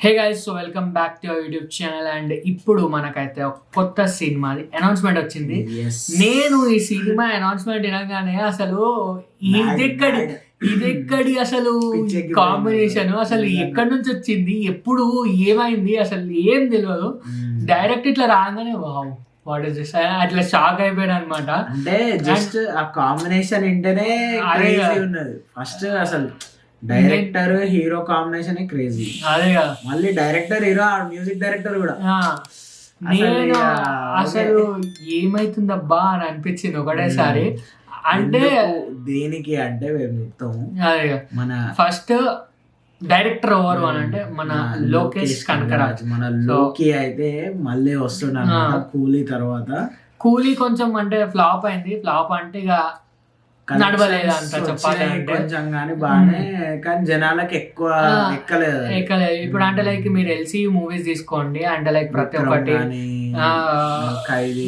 Hey guys, so welcome back to our YouTube channel. And ఇప్పుడు మనకైతే ఒక కొత్త సినిమాది అనౌన్స్మెంట్ వచ్చింది. నేను ఈ సినిమా అనౌన్స్మెంట్ వినగానే అసలు ఇదెక్కడి అసలు కాంబినేషన్, అసలు ఎక్కడి నుంచి వచ్చింది, ఎప్పుడు ఏమైంది, అసలు ఏం తెలియదు. డైరెక్ట్ ఇట్లా రాగానే వావ్ వాట్ ఇస్ దిస్ అట్లా షాక్ అయిపోయాను అనమాట. అంటే జస్ట్ ఆ కాంబినేషన్ వింటేనే ఉన్నది. ఫస్ట్ అసలు డైరెక్టర్ హీరో కాంబినేషన్ క్రేజీ. అదే కదా, మళ్ళీ డైరెక్టర్ హీరో మ్యూజిక్ డైరెక్టర్ కూడా. నేను అసలు ఏమైతుందబ్బా అని అనిపించింది ఒకటేసారి. అంటే దేనికి అంటే మొత్తం మన ఫస్ట్ డైరెక్టర్ ఎవరు అని అంటే మన లోకేష్ కనకరాజ్. మన లోకి అయితే మళ్ళీ వస్తున్నాడు కూలీ తర్వాత. కూలీ కొంచెం అంటే ఫ్లాప్ అయింది. ఫ్లాప్ అంటే ఇక నడవలేదు అంత చెప్పాలి, కొంచెం కానీ బాగానే, కానీ జనాలకు ఎక్కువ ఎక్కలేదు. ఇప్పుడు అంటే లైక్ మీరు ఎల్సీ మూవీస్ తీసుకోండి, అంటే లైక్ ప్రతి ఒక్కటి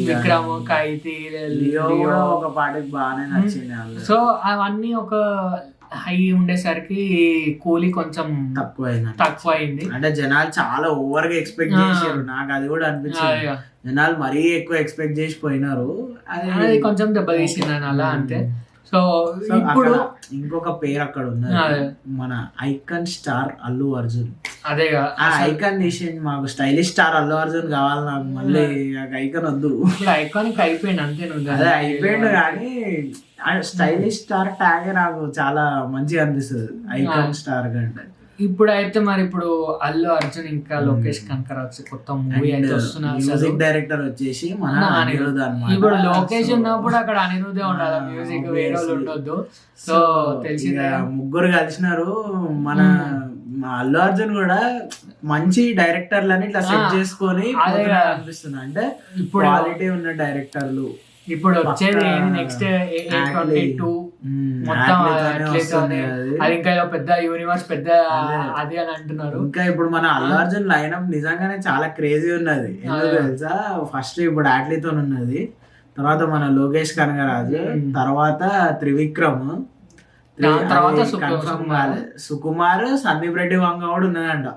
విక్రమ్, ఖైదీ, ఒక పాటకి బాగానే నచ్చింది. సో అవన్నీ ఒక హై ఉండేసరికి కూలీ కొంచెం తక్కువ అయింది. అంటే జనాలు చాలా ఓవర్ గా ఎక్స్పెక్ట్ చేశారు. నాకు అది కూడా అనిపించింది, జనాలు మరీ ఎక్కువ ఎక్స్పెక్ట్ చేసి పోయినారు. అది కొంచెం దెబ్బతీసింది అలా అంతే. సో ఇప్పుడు ఇంకొక పేరు అక్కడ ఉన్నది, మన ఐకాన్ స్టార్ అల్లు అర్జున్. అదేగా ఐకాన్ తీసింది. మాకు స్టైలిష్ స్టార్ అల్లు అర్జున్ కావాలి. నాకు మళ్ళీ ఐకాన్ వద్దు, ఐకానిక్ అయిపోయింది అంతే. అదే అయిపోయింది, కానీ స్టైలిష్ స్టార్ ట్యాగే నాకు చాలా మంచిగా అనిపిస్తుంది ఐకాన్ స్టార్ కంటే. ఇప్పుడైతే మరి ఇప్పుడు అల్లు అర్జున్ ఇంకా లోకేష్ కనకరాజ్ కొత్త మూవీ అయితే వస్తున్నారు. మ్యూజిక్ డైరెక్టర్ వచ్చేసి మన అనిరుద్ధ్ అన్నమాట. ఇప్పుడు లోకేష్ ఉన్నప్పుడు అక్కడ అనిరుద్ధే ఉండాలి, మ్యూజిక్ వేరే వాళ్ళు ఉండొద్దు. సో తెలిసిందే, ముగ్గురు కలిసినారు. మన అల్లు అర్జున్ కూడా మంచి డైరెక్టర్లని ఇట్లా సెట్ చేసుకొని అనిపిస్తుంది. అంటే ఇప్పుడు క్వాలిటీ ఉన్న డైరెక్టర్లు ఇప్పుడు వచ్చేది నెక్స్ట్ 822 మొత్తం అది ఇంకా పెద్ద యూనివర్స్ పెద్ద అది అని అంటున్నారు. ఇంకా ఇప్పుడు మన అల్లు అర్జున్ లైనప్ నిజంగానే చాలా క్రేజీ ఉన్నది. ఎందుకు తెలుసా, ఫస్ట్ ఇప్పుడు అట్లీతో ఉన్నది, తర్వాత మన లోకేష్ కనగరాజ్, తర్వాత త్రివిక్రమ్, తర్వాత సుకుమార్, సందీప్ రెడ్డి వంగ కూడా ఉన్నదంట.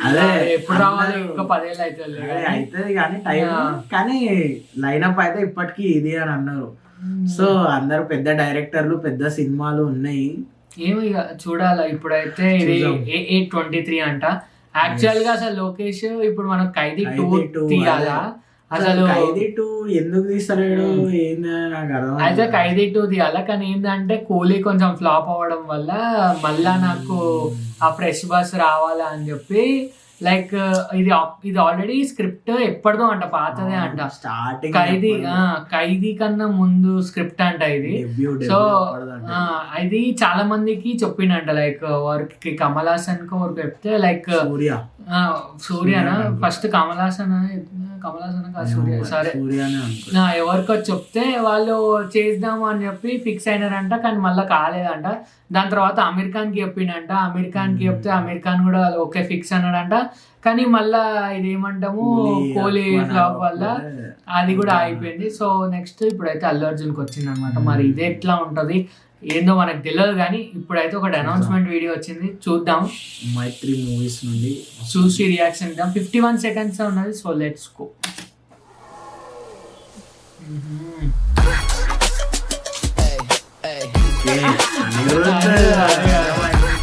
అదే ఎప్పుడు రావాలి, ఇంకా 10 ఏళ్ళు అవుతుంది కానీ టైం, కానీ లైనప్ అయితే ఇప్పటికీ ఇది అని అన్నారు. సో అందరు పెద్ద డైరెక్టర్లు, పెద్ద సినిమాలు ఉన్నాయి. ఏమి చూడాలి. ఇప్పుడైతే ఇది 823 అంట. యాక్చువల్ గా అసలు లోకేష్ ఇప్పుడు మనం ఖైదీ 2 తీయాలా, అసలు ఖైదీ 2 ఎందుకు తీస్తలేడు అయితే ఖైదీ 2 తీయాలా, కానీ ఏంటంటే కూలీ కొంచెం ఫ్లాప్ అవ్వడం వల్ల మళ్ళా నాకు ఆ ఫ్రెష్ బస్ రావాలా అని చెప్పి లైక్ ఇది ఆల్రెడీ స్క్రిప్ట్ ఎప్పటిదో అంట, పాతదే అంట. ఖైదీ కన్నా ముందు స్క్రిప్ట్ అంట ఇది. సో ఇది చాలా మందికి చెప్పిండంట, లైక్ వారికి కమల్ హాసన్ కు వరకు చెప్తే లైక్ సూర్యనా ఫస్ట్ కమల్ హాసన్ సూర్య సరే ఎవరికో చెప్తే వాళ్ళు చేద్దాము అని చెప్పి ఫిక్స్ అయినారంట, కానీ మళ్ళీ కాలేదంట. దాని తర్వాత అమీర్ ఖాన్ కి చెప్పిండంట, అమీర్ ఖాన్ కి చెప్తే అమీర్ ఖాన్ కూడా ఓకే ఫిక్స్ అన్నాడంట. కానీ మళ్ళా ఇది ఏమంటాము కోహ్లీ ఫ్లాప్ వల్ల అది కూడా అయిపోయింది. సో నెక్స్ట్ ఇప్పుడైతే అల్లు అర్జున్కి వచ్చింది అనమాట. మరి ఇది ఎట్లా ఉంటది ఏందో మనకు తెలియదు, కానీ ఇప్పుడైతే ఒక అనౌన్స్మెంట్ వీడియో వచ్చింది, చూద్దాం. మైత్రి మూవీస్ నుండి చూసి రియాక్షన్ ఇద్దాం. 51 seconds ఉన్నది. So let's go.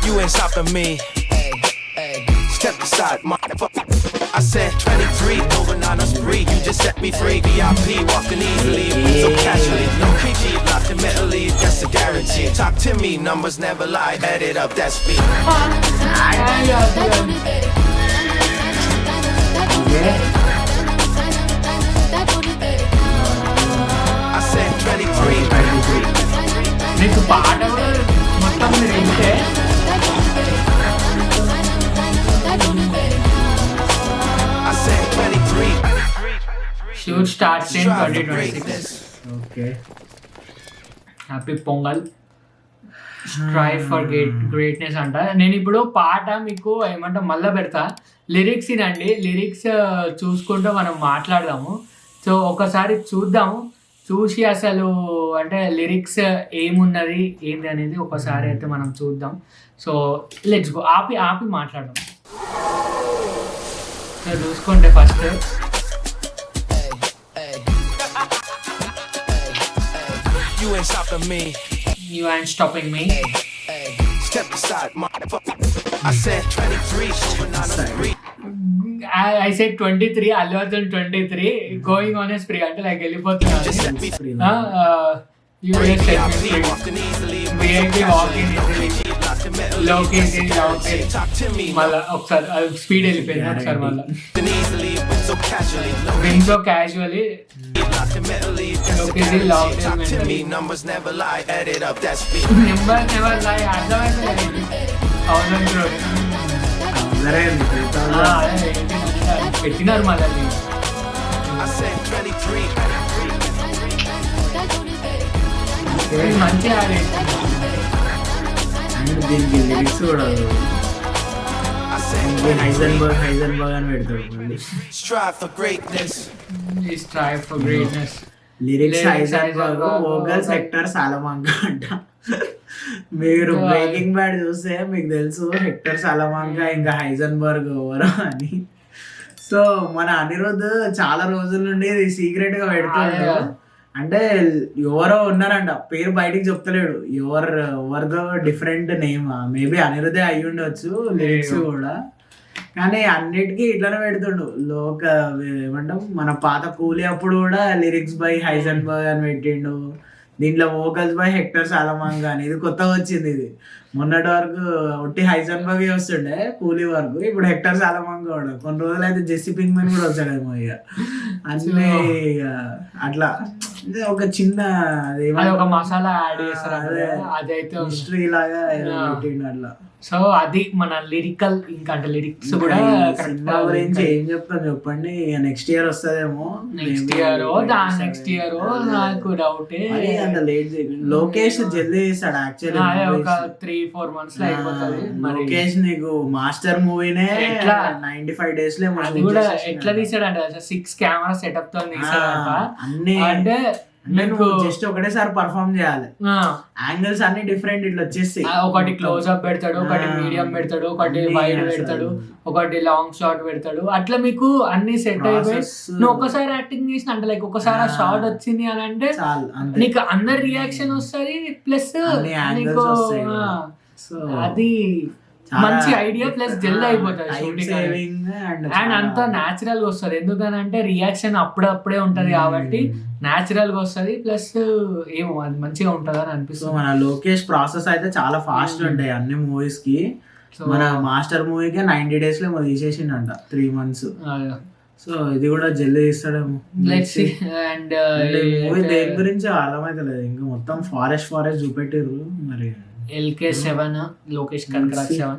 You ain't stopping me. Step aside, motherfucker. I said 23, going on a spree. You just set me free. VIP, walking easily, so casually. No PG, locked in mentally, that's a guarantee. Talk to me, numbers never lie. Add it up, that's me. I said 23. నీకు పాట మొత్తం మీరు వింటే shoot starts in 2026. Okay, happy pongal, strive for greatness అంట. నేను ఇప్పుడు పాట మీకు ఏమంటా మళ్ళీ పెడతా, లిరిక్స్ ఇనండి, లిరిక్స్ చూసుకుంటూ మనం మాట్లాడదాము. సో ఒకసారి చూద్దాము, చూసి అసలు అంటే లిరిక్స్ ఏమున్నది ఏంటి అనేది ఒకసారి అయితే మనం చూద్దాం. So let's go. ఆపి మాట్లాడదాం. సో చూసుకుంటే first You ain't stopping me. You and stopping me. Step aside, motherfucker. I said 23, going on the street. I said 23, Allu Arjun 23, going on a spree అంటే లైక్ వెళ్ళిపోతున్నాను. Just set me free. You just set me free. Walking easily. VIP walking easily. Location location. Talk to me. మళ్ళా ఒకసారి speed వెళ్ళిపోయింది ఒకసారి మళ్ళా. Walking easily, but so casually. Been so casually. Locked in mentally. Location locked in Talk to mentally. me. Numbers never lie. Add it up. That's me. Number never లై అర్థమైంది. అవును bro. అందరే ఉంది 3000. పెట్టినారు మళ్ళీ. I said 23. మంచి ఆడేది. And దీనికి lyrics కూడా I said హైజన్బర్గ్ అని పెడతాడు మళ్ళీ. strive for greatness. Strive for greatness. Lyrics Lyrics Heisenberg, Heisenberg, vocals Hector Salamanca అంట. మీరు బ్రేకింగ్ బ్యాడ్ చూస్తే మీకు తెలుసు హెక్టర్ సాలమాంకా ఇంకా హైజన్బర్గ్ ఎవరు అని. సో మన అనిరుద్ధ్ చాలా రోజుల నుండి ఇది సీక్రెట్ గా పెడుతున్నాడు. అంటే ఎవరో ఉన్నారంట, పేరు బయటికి చెప్తలేడు, ఎవరిదో డిఫరెంట్ నేమ్, మేబీ అనిరుద్ధే అయ్యి ఉండొచ్చు లిరిక్స్ కూడా. కానీ అన్నిటికీ ఇట్లానే పెడుతుండు. ఏమంటాం మన పాత కూలీ అప్పుడు కూడా లిరిక్స్ బై హైజన్బర్గ్ అని పెట్టిండు. దీంట్లో వోకల్స్ బై హెక్టర్ సాలమాంకా అని. ఇది కొత్తగా వచ్చింది. ఇది మొన్నటి వరకు ఒట్టి హైజన్బర్గ్ వస్తుండే కూలీ వరకు, ఇప్పుడు హెక్టర్ సాలమాంకా కూడా. కొన్ని రోజులు అయితే జెస్సీ పింక్మన్ కూడా వచ్చాడేమో. ఇక అన్నీ ఇక అట్లా ఒక చిన్న ఒక మసాలా యాడ్ చేస్తారు, అదైతే హిస్టరీ లాగా పెట్టిండు అట్లా. సో అది మన లిరికల్, ఇంకా అంటే లిరిక్స్ కూడా సినిమా గురించి ఏం చెప్తాను చెప్పండి. నెక్స్ట్ ఇయర్ వస్తుందేమో, నెక్స్ట్ ఇయర్ నాకు డౌట్. అంత లేట్ లోకేష్ జల్దీ చేస్తాడు యాక్చువల్లీ. ఒక 3-4 months లో అయిపోతుంది. లోకేష్ నీకు మాస్టర్ మూవీనే 95 days లో అది కూడా ఎట్లా తీసాడంటే 6 కెమెరా సెటప్ తో తీసాడంట. అన్ని అంటే నేను జస్ట్ ఒకటేసారి పర్ఫార్మ్ చేయాలి, యాంగిల్స్ అన్ని డిఫరెంట్ ఇట్లా వచ్చేసి. ఒకటి క్లోజ్ అప్ పెడతాడు, ఒకటి మీడియం పెడతాడు, ఒకటి వైడ్ పెడతాడు, ఒకటి లాంగ్ షాట్ పెడతాడు. అట్లా మీకు అన్ని సెట్ అయిపోయి నువ్వు ఒక్కసారి యాక్టింగ్ చేసిన అంటే లైక్ ఒకసారి ఆ షాట్ వచ్చింది అని అంటే నీకు అందరి రియాక్షన్ వస్తుంది, ప్లస్ నీకు అది మంచి ఐడియా, ప్లస్ జల్ది అయిపోతుంది షూటింగ్. అండ్ అంతా న్యాచురల్ గా వస్తుంది, ఎందుకనంటే రియాక్షన్ అప్పుడప్పుడే ఉంటది కాబట్టి న్యాచురల్ గా వస్తుంది. ప్లస్ ఏమో అది మంచిగా ఉంటది అని అనిపిస్తుంది. మన లోకేష్ ప్రాసెస్ అయితే చాలా ఫాస్ట్ ఉంటాయి అన్ని మూవీస్ కి. మన మాస్టర్ మూవీకి 90 days లో తీసేసిండంట, 3 months. సో ఇది కూడా జల్దీ తీస్తాడేమో. అండ్ మూవీ దేని గురించి అర్థమైతే లేదు, ఇంకా మొత్తం ఫారెస్ట్ చూపెట్టిర్రు. మరి LK7 Lokesh Kanagaraj 7.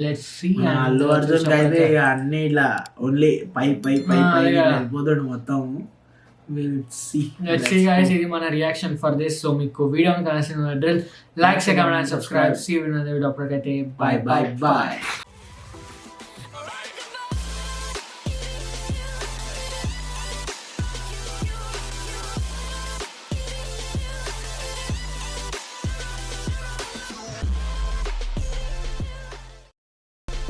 Let's see. Allu Arjun అయితే అన్ని ఇట్లా ఓన్లీ పై వెళ్ళిపోతాడు మొత్తం. Let's see guys, ఇది మన రియాక్షన్ ఫర్ దిస్. సో మీకు వీడియో కావాల్సిన like, share, comment and subscribe. See you in other video. అప్పటికైతే బై బై.